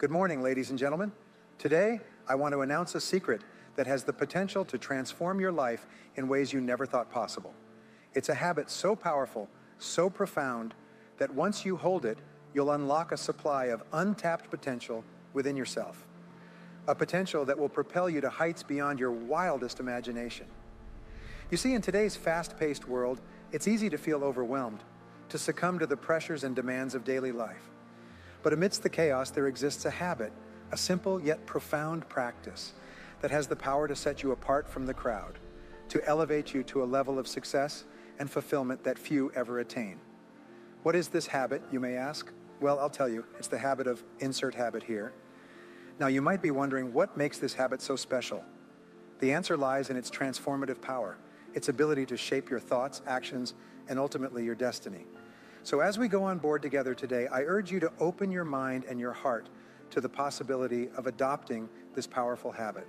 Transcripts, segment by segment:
Good morning, ladies and gentlemen. Today, I want to announce a secret that has the potential to transform your life in ways you never thought possible. It's a habit so powerful, so profound, that once you hold it, you'll unlock a supply of untapped potential within yourself. A potential that will propel you to heights beyond your wildest imagination. You see, in today's fast-paced world, it's easy to feel overwhelmed, to succumb to the pressures and demands of daily life. But amidst the chaos, there exists a habit, a simple yet profound practice that has the power to set you apart from the crowd, to elevate you to a level of success and fulfillment that few ever attain. What is this habit, you may ask? Well, I'll tell you, it's the habit of insert habit here. Now, you might be wondering what makes this habit so special. The answer lies in its transformative power, its ability to shape your thoughts, actions, and ultimately your destiny. So as we go on board together today, I urge you to open your mind and your heart to the possibility of adopting this powerful habit.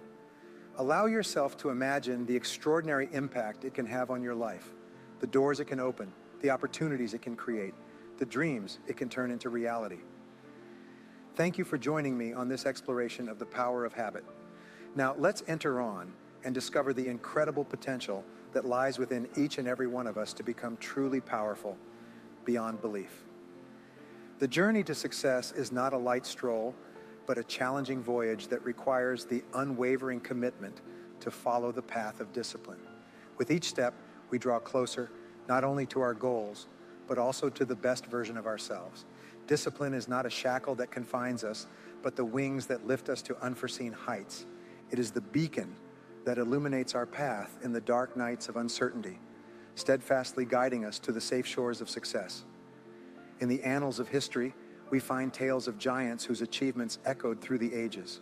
Allow yourself to imagine the extraordinary impact it can have on your life, the doors it can open, the opportunities it can create, the dreams it can turn into reality. Thank you for joining me on this exploration of the power of habit. Now let's enter on and discover the incredible potential that lies within each and every one of us to become truly powerful beyond belief. The journey to success is not a light stroll, but a challenging voyage that requires the unwavering commitment to follow the path of discipline. With each step, we draw closer not only to our goals, but also to the best version of ourselves. Discipline is not a shackle that confines us, but the wings that lift us to unforeseen heights. It is the beacon that illuminates our path in the dark nights of uncertainty, steadfastly guiding us to the safe shores of success. In the annals of history, we find tales of giants whose achievements echoed through the ages.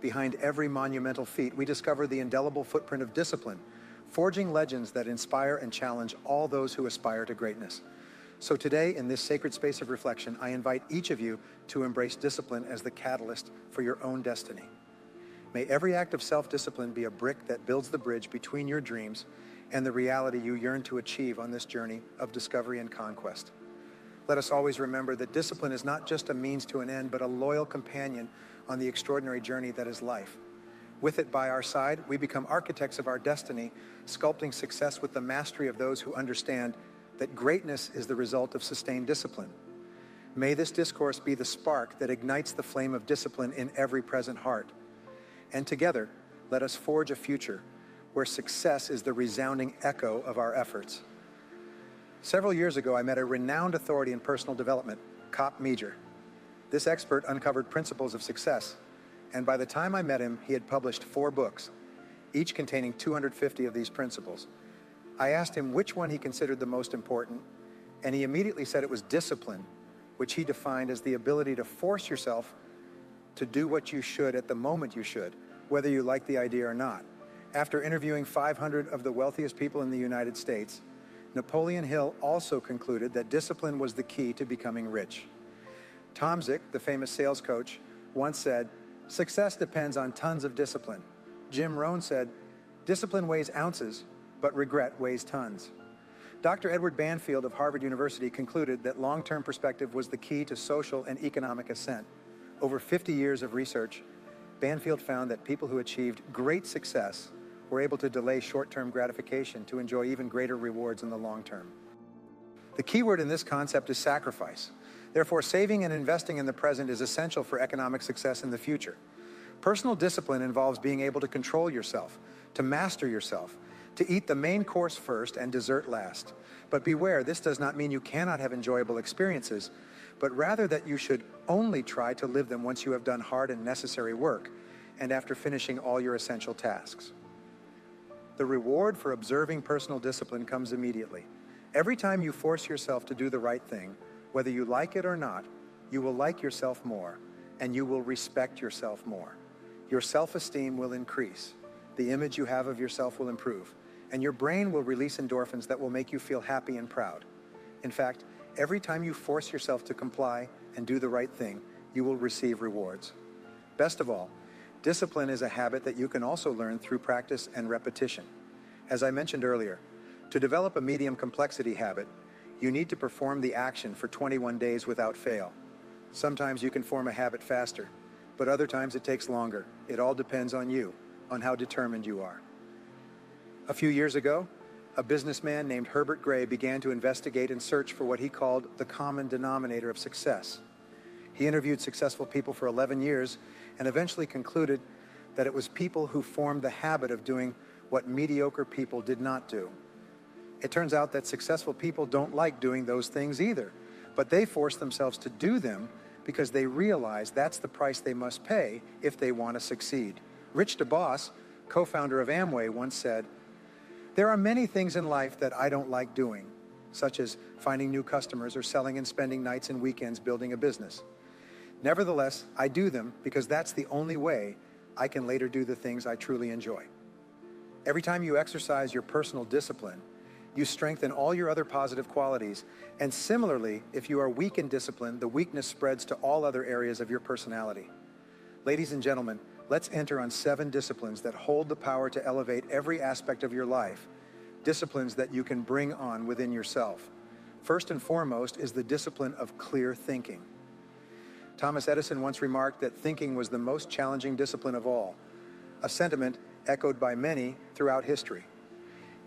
Behind every monumental feat, we discover the indelible footprint of discipline, forging legends that inspire and challenge all those who aspire to greatness. So today, in this sacred space of reflection, I invite each of you to embrace discipline as the catalyst for your own destiny. May every act of self-discipline be a brick that builds the bridge between your dreams and the reality you yearn to achieve on this journey of discovery and conquest. Let us always remember that discipline is not just a means to an end, but a loyal companion on the extraordinary journey that is life. With it by our side, we become architects of our destiny, sculpting success with the mastery of those who understand that greatness is the result of sustained discipline. May this discourse be the spark that ignites the flame of discipline in every present heart. And together, let us forge a future where success is the resounding echo of our efforts. Several years ago, I met a renowned authority in personal development, Cop Meager. This expert uncovered principles of success, and by the time I met him, he had published 4 books, each containing 250 of these principles. I asked him which one he considered the most important, and he immediately said it was discipline, which he defined as the ability to force yourself to do what you should at the moment you should, whether you like the idea or not. After interviewing 500 of the wealthiest people in the United States, Napoleon Hill also concluded that discipline was the key to becoming rich. Tom Zick, the famous sales coach, once said, "Success depends on tons of discipline." Jim Rohn said, "Discipline weighs ounces, but regret weighs tons." Dr. Edward Banfield of Harvard University concluded that long-term perspective was the key to social and economic ascent. Over 50 years of research, Banfield found that people who achieved great success were able to delay short-term gratification to enjoy even greater rewards in the long term. The key word in this concept is sacrifice. Therefore, saving and investing in the present is essential for economic success in the future. Personal discipline involves being able to control yourself, to master yourself, to eat the main course first and dessert last. But beware, this does not mean you cannot have enjoyable experiences, but rather that you should only try to live them once you have done hard and necessary work, and after finishing all your essential tasks. The reward for observing personal discipline comes immediately. Every time you force yourself to do the right thing, whether you like it or not, you will like yourself more, and you will respect yourself more. Your self-esteem will increase. The image you have of yourself will improve, and your brain will release endorphins that will make you feel happy and proud. In fact, every time you force yourself to comply and do the right thing, you will receive rewards. Best of all, discipline is a habit that you can also learn through practice and repetition. As I mentioned earlier, to develop a medium complexity habit, you need to perform the action for 21 days without fail. Sometimes you can form a habit faster, but other times it takes longer. It all depends on you, on how determined you are. A few years ago, a businessman named Herbert Gray began to investigate and search for what he called the common denominator of success. He interviewed successful people for 11 years and eventually concluded that it was people who formed the habit of doing what mediocre people did not do. It turns out that successful people don't like doing those things either, but they force themselves to do them because they realize that's the price they must pay if they want to succeed. Rich DeBoss, co-founder of Amway, once said, "There are many things in life that I don't like doing, such as finding new customers or selling and spending nights and weekends building a business. Nevertheless, I do them because that's the only way I can later do the things I truly enjoy." Every time you exercise your personal discipline, you strengthen all your other positive qualities. And similarly, if you are weak in discipline, the weakness spreads to all other areas of your personality. Ladies and gentlemen, let's enter on 7 disciplines that hold the power to elevate every aspect of your life, disciplines that you can bring on within yourself. First and foremost is the discipline of clear thinking. Thomas Edison once remarked that thinking was the most challenging discipline of all, a sentiment echoed by many throughout history.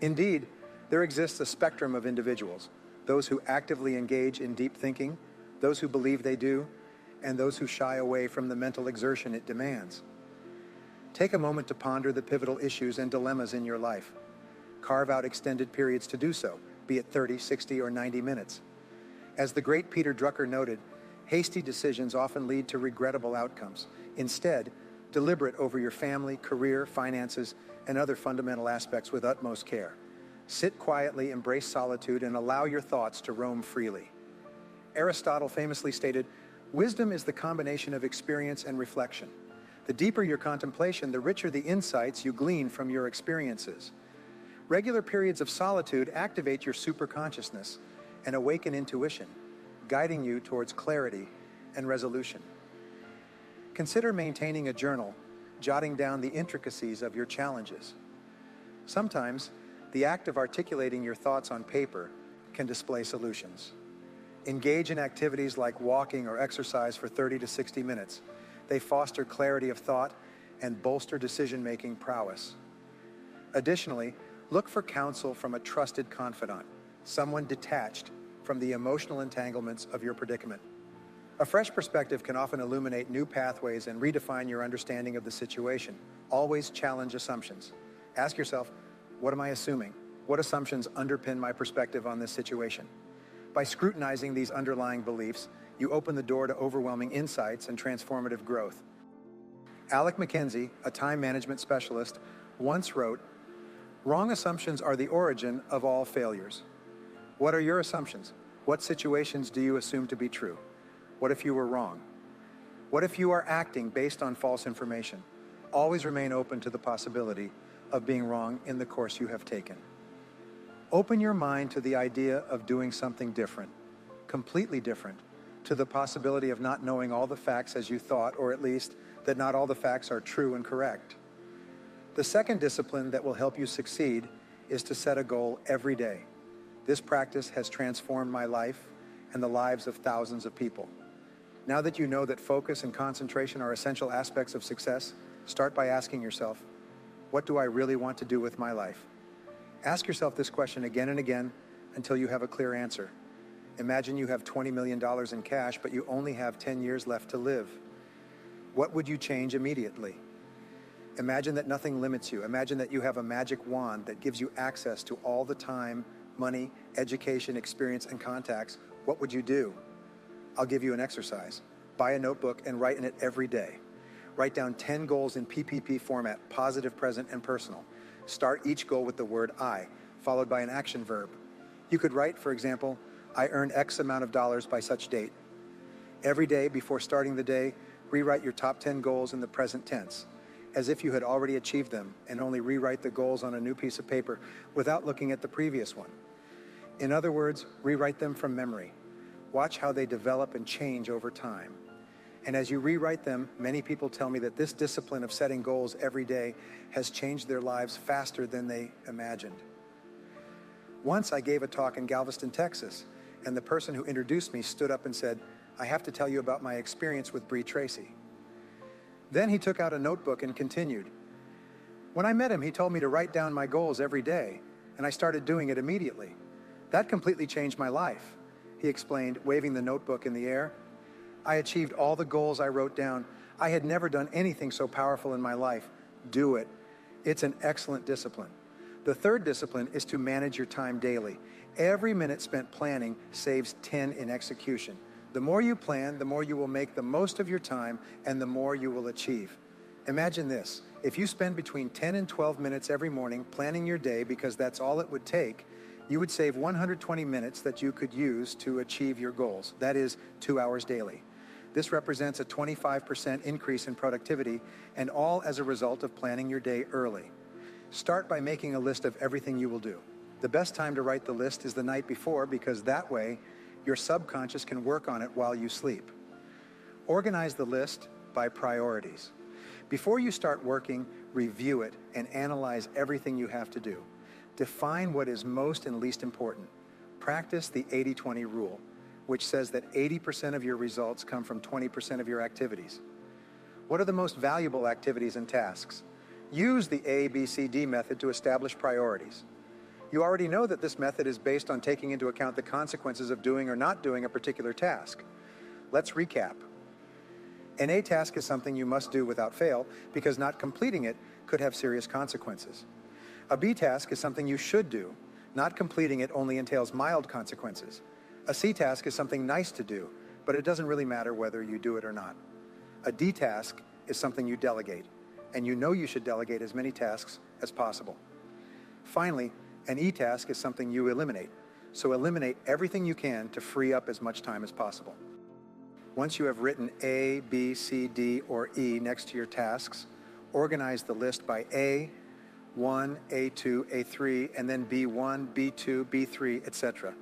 Indeed, there exists a spectrum of individuals, those who actively engage in deep thinking, those who believe they do, and those who shy away from the mental exertion it demands. Take a moment to ponder the pivotal issues and dilemmas in your life. Carve out extended periods to do so, be it 30, 60, or 90 minutes. As the great Peter Drucker noted, hasty decisions often lead to regrettable outcomes. Instead, deliberate over your family, career, finances, and other fundamental aspects with utmost care. Sit quietly, embrace solitude, and allow your thoughts to roam freely. Aristotle famously stated, "Wisdom is the combination of experience and reflection. The deeper your contemplation, the richer the insights you glean from your experiences." Regular periods of solitude activate your superconsciousness and awaken intuition, guiding you towards clarity and resolution. Consider maintaining a journal, jotting down the intricacies of your challenges. Sometimes, the act of articulating your thoughts on paper can display solutions. Engage in activities like walking or exercise for 30 to 60 minutes. They foster clarity of thought and bolster decision-making prowess. Additionally, look for counsel from a trusted confidant, someone detached from the emotional entanglements of your predicament. A fresh perspective can often illuminate new pathways and redefine your understanding of the situation. Always challenge assumptions. Ask yourself, what am I assuming? What assumptions underpin my perspective on this situation? By scrutinizing these underlying beliefs, you open the door to overwhelming insights and transformative growth. Alec McKenzie, a time management specialist, once wrote, "Wrong assumptions are the origin of all failures." What are your assumptions? What situations do you assume to be true? What if you were wrong? What if you are acting based on false information? Always remain open to the possibility of being wrong in the course you have taken. Open your mind to the idea of doing something different, completely different, to the possibility of not knowing all the facts as you thought, or at least that not all the facts are true and correct. The second discipline that will help you succeed is to set a goal every day. This practice has transformed my life and the lives of thousands of people. Now that you know that focus and concentration are essential aspects of success, start by asking yourself, what do I really want to do with my life? Ask yourself this question again and again until you have a clear answer. Imagine you have $20 million in cash, but you only have 10 years left to live. What would you change immediately? Imagine that nothing limits you. Imagine that you have a magic wand that gives you access to all the time, money, education, experience, and contacts. What would you do? I'll give you an exercise. Buy a notebook and write in it every day. Write down 10 goals in PPP format, positive, present, and personal. Start each goal with the word I, followed by an action verb. You could write, for example, I earned X amount of dollars by such date. Every day before starting the day, rewrite your top 10 goals in the present tense, as if you had already achieved them, and only rewrite the goals on a new piece of paper without looking at the previous one. In other words, rewrite them from memory. Watch how they develop and change over time. And as you rewrite them, many people tell me that this discipline of setting goals every day has changed their lives faster than they imagined. Once I gave a talk in Galveston, Texas, and the person who introduced me stood up and said, I have to tell you about my experience with Tracy. Then he took out a notebook and continued. When I met him, he told me to write down my goals every day, and I started doing it immediately. That completely changed my life, he explained, waving the notebook in the air. I achieved all the goals I wrote down. I had never done anything so powerful in my life. Do it. It's an excellent discipline. The third discipline is to manage your time daily. Every minute spent planning saves 10 in execution. The more you plan, the more you will make the most of your time and the more you will achieve. Imagine this. If you spend between 10 and 12 minutes every morning planning your day because that's all it would take, you would save 120 minutes that you could use to achieve your goals. That is 2 hours daily. This represents a 25% increase in productivity, and all as a result of planning your day early. Start by making a list of everything you will do. The best time to write the list is the night before, because that way your subconscious can work on it while you sleep. Organize the list by priorities. Before you start working, review it and analyze everything you have to do. Define what is most and least important. Practice the 80-20 rule, which says that 80% of your results come from 20% of your activities. What are the most valuable activities and tasks? Use the ABCD method to establish priorities. You already know that this method is based on taking into account the consequences of doing or not doing a particular task. Let's recap. An A task is something you must do without fail because not completing it could have serious consequences. A B task is something you should do. Not completing it only entails mild consequences. A C task is something nice to do, but it doesn't really matter whether you do it or not. A D task is something you delegate, and you know you should delegate as many tasks as possible. Finally, an E task is something you eliminate, so eliminate everything you can to free up as much time as possible. Once you have written A, B, C, D, or E next to your tasks, organize the list by A1, A2, A3, and then B1, B2, B3, etc.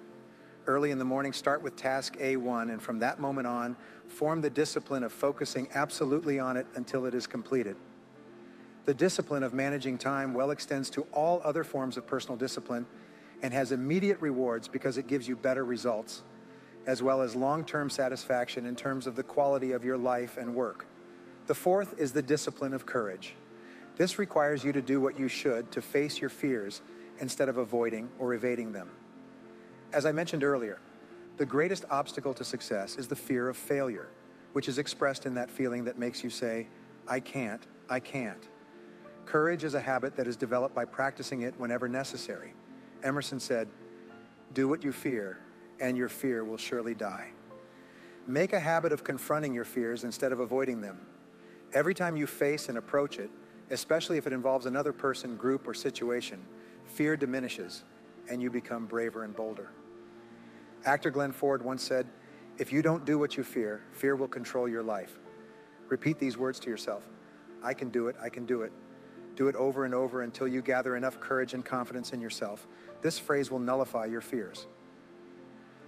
Early in the morning, start with task A1, and from that moment on, form the discipline of focusing absolutely on it until it is completed. The discipline of managing time well extends to all other forms of personal discipline and has immediate rewards because it gives you better results, as well as long-term satisfaction in terms of the quality of your life and work. The fourth is the discipline of courage. This requires you to do what you should to face your fears instead of avoiding or evading them. As I mentioned earlier, the greatest obstacle to success is the fear of failure, which is expressed in that feeling that makes you say, I can't, I can't. Courage is a habit that is developed by practicing it whenever necessary. Emerson said, do what you fear, and your fear will surely die. Make a habit of confronting your fears instead of avoiding them. Every time you face and approach it, especially if it involves another person, group, or situation, fear diminishes, and you become braver and bolder. Actor Glenn Ford once said, if you don't do what you fear, fear will control your life. Repeat these words to yourself. I can do it, I can do it. Do it over and over until you gather enough courage and confidence in yourself. This phrase will nullify your fears.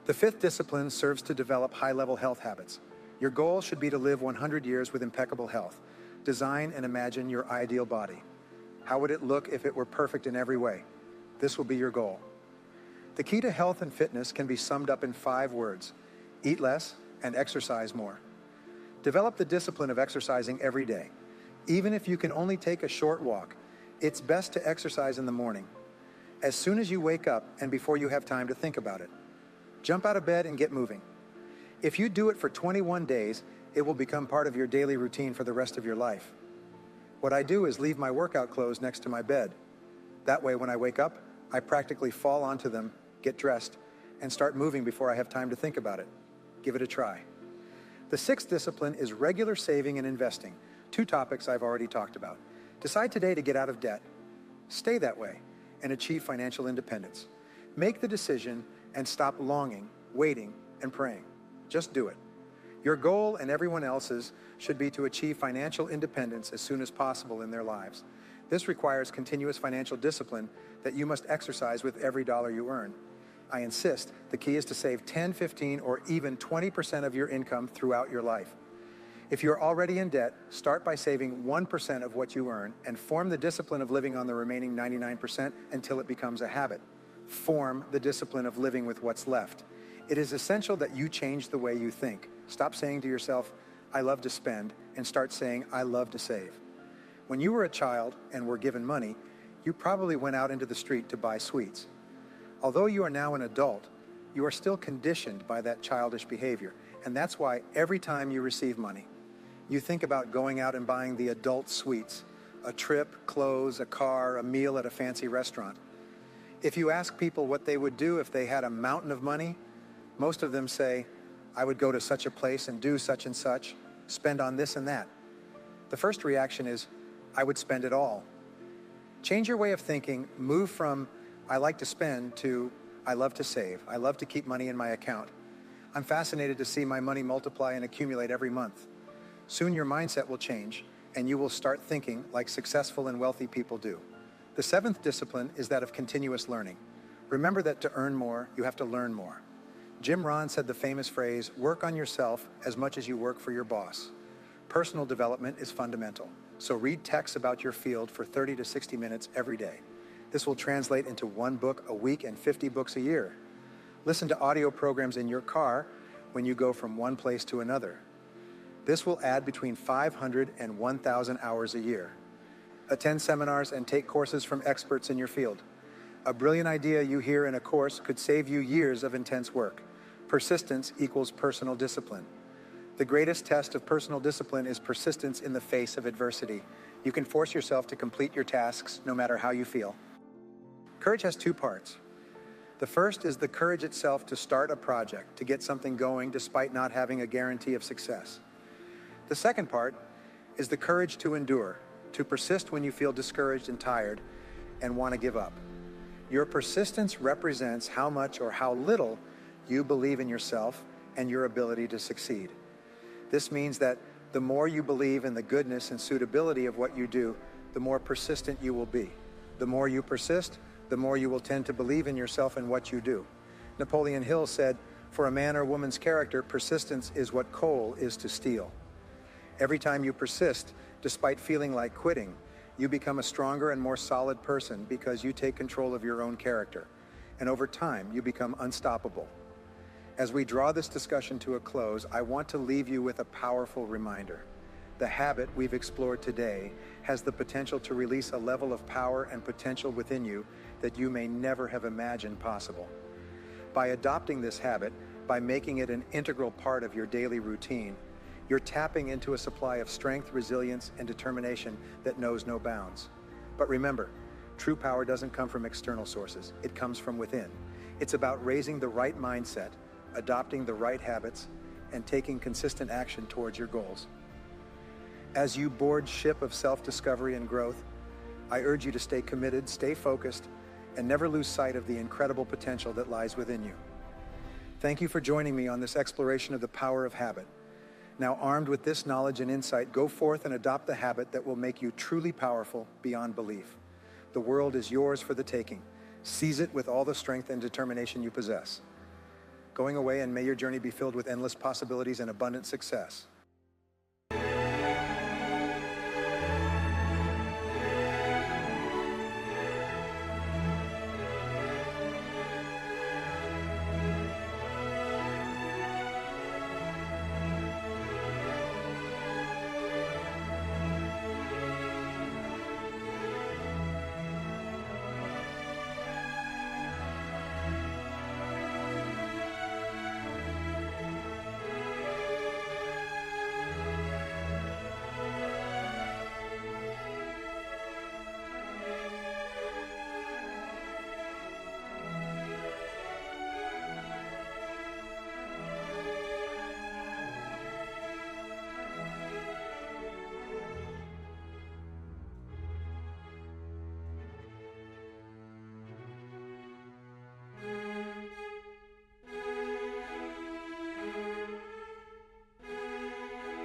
The fifth discipline serves to develop high-level health habits. Your goal should be to live 100 years with impeccable health. Design and imagine your ideal body. How would it look if it were perfect in every way? This will be your goal. The key to health and fitness can be summed up in 5 words: eat less and exercise more. Develop the discipline of exercising every day. Even if you can only take a short walk, it's best to exercise in the morning, as soon as you wake up and before you have time to think about it. Jump out of bed and get moving. If you do it for 21 days, it will become part of your daily routine for the rest of your life. What I do is leave my workout clothes next to my bed. That way, when I wake up, I practically fall onto them, get dressed, and start moving before I have time to think about it. Give it a try. The sixth discipline is regular saving and investing, 2 topics I've already talked about. Decide today to get out of debt. Stay that way and achieve financial independence. Make the decision and stop longing, waiting, and praying. Just do it. Your goal and everyone else's should be to achieve financial independence as soon as possible in their lives. This requires continuous financial discipline that you must exercise with every dollar you earn. I insist, the key is to save 10, 15, or even 20% of your income throughout your life. If you're already in debt, start by saving 1% of what you earn and form the discipline of living on the remaining 99% until it becomes a habit. Form the discipline of living with what's left. It is essential that you change the way you think. Stop saying to yourself, I love to spend, and start saying, I love to save. When you were a child and were given money, you probably went out into the street to buy sweets. Although you are now an adult, you are still conditioned by that childish behavior, and that's why every time you receive money, you think about going out and buying the adult sweets, a trip, clothes, a car, a meal at a fancy restaurant. If you ask people what they would do if they had a mountain of money, most of them say, I would go to such a place and do such and such, spend on this and that. The first reaction is, I would spend it all. Change your way of thinking, move from, I like to spend to, I love to save. I love to keep money in my account. I'm fascinated to see my money multiply and accumulate every month. Soon your mindset will change, and you will start thinking like successful and wealthy people do. The seventh discipline is that of continuous learning. Remember that to earn more, you have to learn more. Jim Rohn said the famous phrase, work on yourself as much as you work for your boss. Personal development is fundamental, so read texts about your field for 30 to 60 minutes every day. This will translate into 1 book a week and 50 books a year. Listen to audio programs in your car when you go from one place to another. This will add between 500 and 1,000 hours a year. Attend seminars and take courses from experts in your field. A brilliant idea you hear in a course could save you years of intense work. Persistence equals personal discipline. The greatest test of personal discipline is persistence in the face of adversity. You can force yourself to complete your tasks no matter how you feel. Courage has 2 parts. The first is the courage itself to start a project, to get something going despite not having a guarantee of success. The second part is the courage to endure, to persist when you feel discouraged and tired and want to give up. Your persistence represents how much or how little you believe in yourself and your ability to succeed. This means that the more you believe in the goodness and suitability of what you do, the more persistent you will be. The more you persist, the more you will tend to believe in yourself and what you do. Napoleon Hill said, for a man or woman's character, persistence is what coal is to steel. Every time you persist, despite feeling like quitting, you become a stronger and more solid person because you take control of your own character. And over time, you become unstoppable. As we draw this discussion to a close, I want to leave you with a powerful reminder. The habit we've explored today has the potential to release a level of power and potential within you that you may never have imagined possible. By adopting this habit, by making it an integral part of your daily routine, you're tapping into a supply of strength, resilience, and determination that knows no bounds. But remember, true power doesn't come from external sources. It comes from within. It's about raising the right mindset, adopting the right habits, and taking consistent action towards your goals. As you board ship of self-discovery and growth, I urge you to stay committed, stay focused, and never lose sight of the incredible potential that lies within you. Thank you for joining me on this exploration of the power of habit. Now, armed with this knowledge and insight, go forth and adopt the habit that will make you truly powerful beyond belief. The world is yours for the taking. Seize it with all the strength and determination you possess. Going away, and may your journey be filled with endless possibilities and abundant success.